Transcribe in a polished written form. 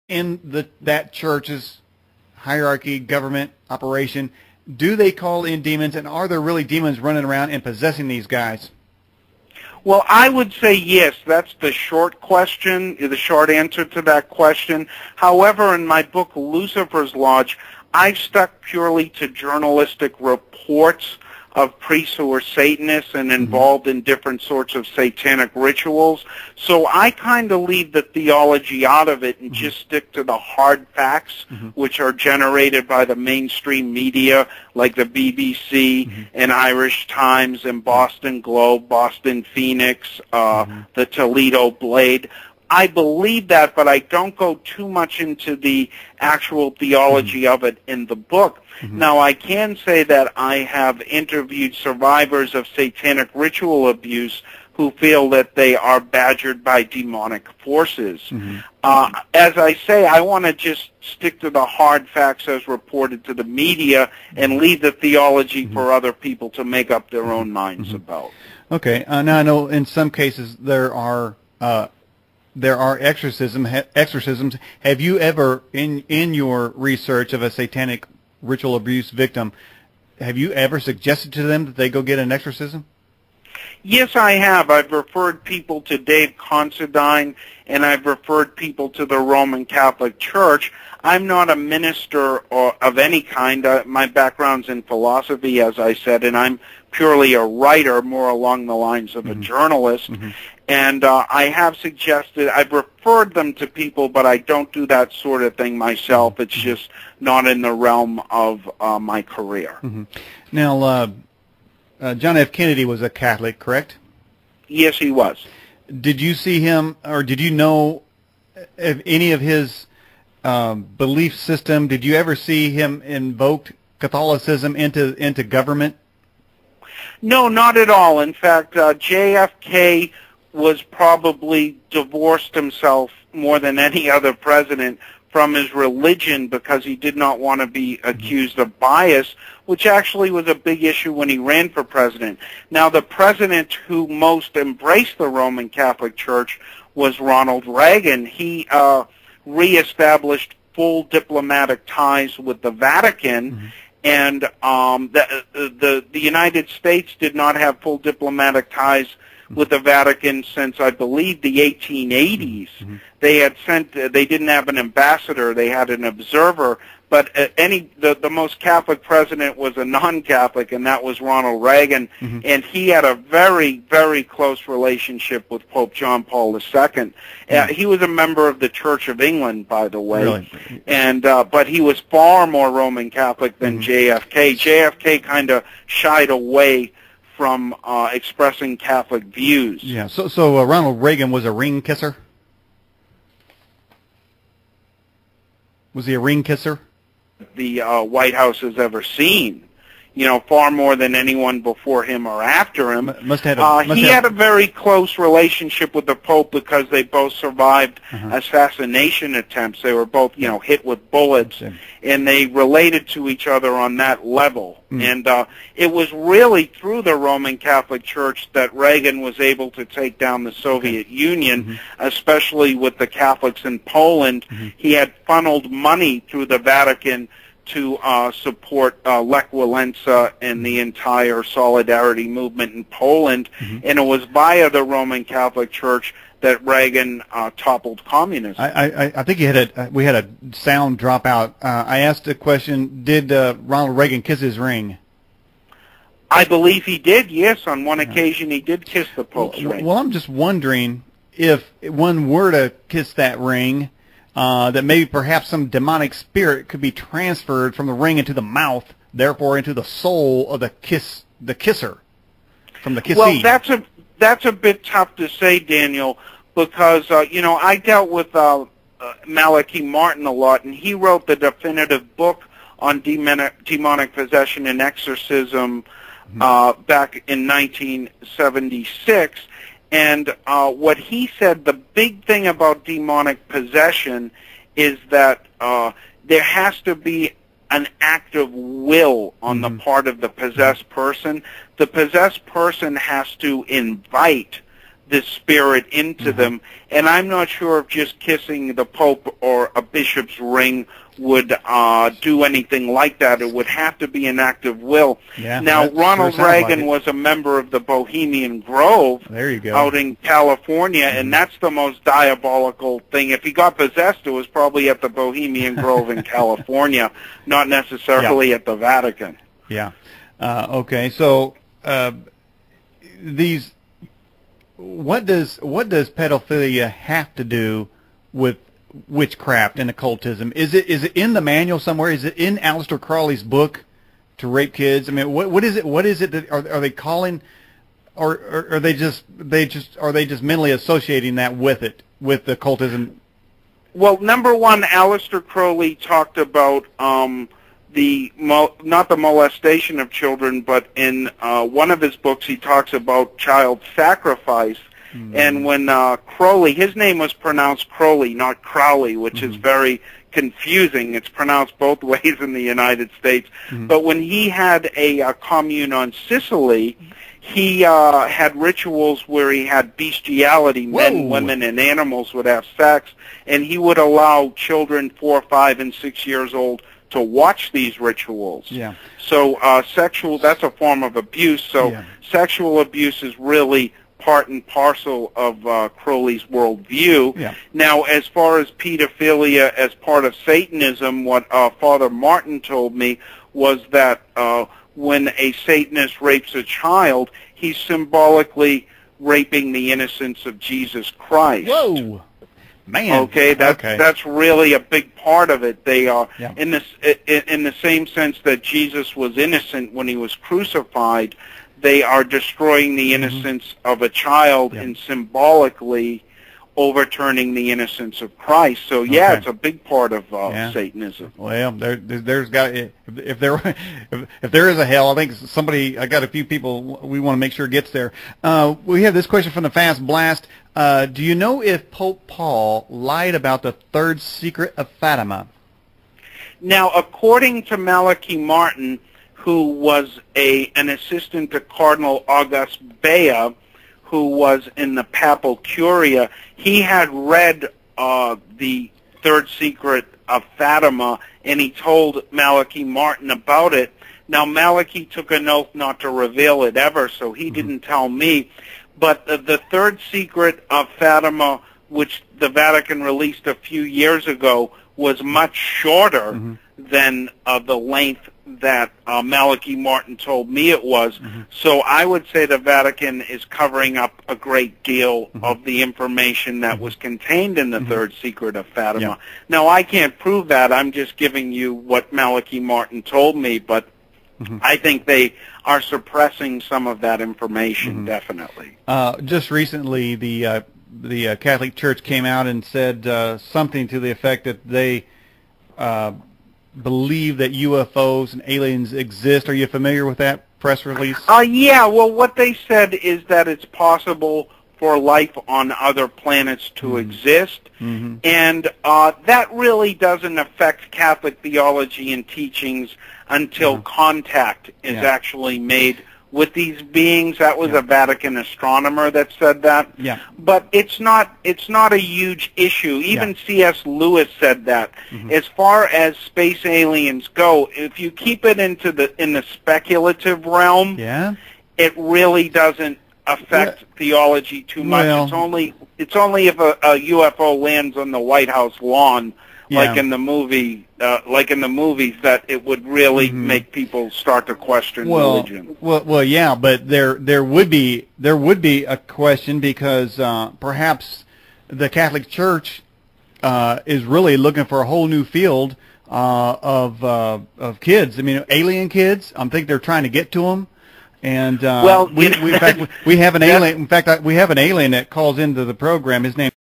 in that church's hierarchy, government, operation, do they call in demons, and are there really demons running around and possessing these guys? Well, I would say yes. That's the short question, the short answer to that question. However, in my book, Lucifer's Lodge, I've stuck purely to journalistic reports of priests who are Satanists and involved in different sorts of satanic rituals. So I kind of leave the theology out of it and just stick to the hard facts, which are generated by the mainstream media, like the BBC and Irish Times and Boston Globe, Boston Phoenix, the Toledo Blade. I believe that, but I don't go too much into the actual theology of it in the book. Now, I can say that I have interviewed survivors of satanic ritual abuse who feel that they are badgered by demonic forces. As I say, I want to just stick to the hard facts as reported to the media and leave the theology for other people to make up their own minds about. Okay. Now, I know in some cases there are exorcisms. Have you ever, in your research of a satanic ritual abuse victim, have you ever suggested to them that they go get an exorcism? Yes, I have. I've referred people to Dave Considine, and I've referred people to the Roman Catholic Church. I'm not a minister of any kind. My background's in philosophy, as I said, and I'm purely a writer, more along the lines of a journalist. And I have suggested, I've referred them to people, but I don't do that sort of thing myself. It's just not in the realm of my career. Now, John F. Kennedy was a Catholic, correct? Yes, he was. Did you see him, or did you know of any of his belief system? Did you ever see him invoke Catholicism into government? No, not at all. In fact, JFK was probably divorced himself more than any other president from his religion because he did not want to be accused of bias, which actually was a big issue when he ran for president. Now, the president who most embraced the Roman Catholic Church was Ronald Reagan. He reestablished full diplomatic ties with the Vatican, and the United States did not have full diplomatic ties with the Vatican since, I believe, the 1880s. They had they didn't have an ambassador, they had an observer, but the most Catholic president was a non-Catholic, and that was Ronald Reagan, and he had a very, very close relationship with Pope John Paul II. He was a member of the Church of England, by the way, Really? And but he was far more Roman Catholic than JFK. JFK kind of shied away from expressing Catholic views. Yeah. So Ronald Reagan was a ring kisser. Was he a ring kisser? The White House has ever seen. You know, far more than anyone before him or after him. He had a very close relationship with the Pope because they both survived assassination attempts. They were both, you know, hit with bullets, and they related to each other on that level. And it was really through the Roman Catholic Church that Reagan was able to take down the Soviet Union, especially with the Catholics in Poland. He had funneled money through the Vatican to support Lech Walesa and the entire Solidarity movement in Poland, and it was via the Roman Catholic Church that Reagan toppled communism. I think we had a sound drop out. I asked a question: did Ronald Reagan kiss his ring? I believe he did. Yes, on one occasion he did kiss the Pope's ring. Well, I'm just wondering if one were to kiss that ring, that maybe perhaps some demonic spirit could be transferred from the ring into the mouth, therefore into the soul of the kisser, from the kissee. Well, that's a bit tough to say, Daniel, because you know, I dealt with Malachi Martin a lot, and he wrote the definitive book on demonic possession and exorcism back in 1976. And what he said, the big thing about demonic possession is that there has to be an act of will on the part of the possessed person. The possessed person has to invite this spirit into them. And I'm not sure if just kissing the Pope or a bishop's ring would do anything like that. It would have to be an act of will. Yeah, now, Ronald Reagan was a member of the Bohemian Grove out in California, and that's the most diabolical thing. If he got possessed, it was probably at the Bohemian Grove in California, not necessarily at the Vatican. Yeah. Okay. So these, what does pedophilia have to do with witchcraft and occultism? Is it in the manual somewhere? Is it in Aleister Crowley's book to rape kids? I mean, what is it? What is it that are they calling, or are they just mentally associating that with it, with occultism? Well, number one, Aleister Crowley talked about not the molestation of children, but in one of his books he talks about child sacrifice. And when Crowley, his name was pronounced Crowley, not Crowley, which is very confusing. It's pronounced both ways in the United States. But when he had a commune on Sicily, he had rituals where he had bestiality. Men, women, and animals would have sex, and he would allow children 4, 5, and 6 years old to watch these rituals. So that's a form of abuse. So sexual abuse is really part and parcel of Crowley's worldview. Now, as far as pedophilia as part of Satanism, what Father Martin told me was that when a Satanist rapes a child, he's symbolically raping the innocence of Jesus Christ. Whoa! Man. Okay, that's really a big part of it. They are in the same sense that Jesus was innocent when he was crucified. They are destroying the innocence of a child and symbolically overturning the innocence of Christ. So it's a big part of Satanism. Well, there's got, if there is a hell, I think I got a few people we want to make sure gets there. We have this question from the Fast Blast. Do you know if Pope Paul lied about the third secret of Fatima? Now, according to Malachi Martin, who was an assistant to Cardinal August Bea, who was in the papal curia, he had read the third secret of Fatima, and he told Malachi Martin about it. Now, Malachi took an oath not to reveal it ever, so he didn't tell me. But the third secret of Fatima, which the Vatican released a few years ago, was much shorter than the length that Malachi Martin told me it was. So I would say the Vatican is covering up a great deal of the information that was contained in the third secret of Fatima. Now, I can't prove that. I'm just giving you what Malachi Martin told me, but I think they are suppressing some of that information, definitely. Just recently, the Catholic Church came out and said something to the effect that they believe that UFOs and aliens exist. Are you familiar with that press release? Yeah, well, what they said is that it's possible for life on other planets to exist, and that really doesn't affect Catholic theology and teachings until contact is actually made with these beings. That was a Vatican astronomer that said that. But it's not a huge issue. Even C.S. Lewis said that. As far as space aliens go, if you keep it in the speculative realm, it really doesn't affect theology too much. It's only if a UFO lands on the White House lawn, like in the movie, that it would really make people start to question religion. Well, yeah, but there would be a question because perhaps the Catholic Church is really looking for a whole new field of kids. I mean, alien kids. I think they're trying to get to them. And in fact, we have an alien. In fact, we have an alien that calls into the program. His name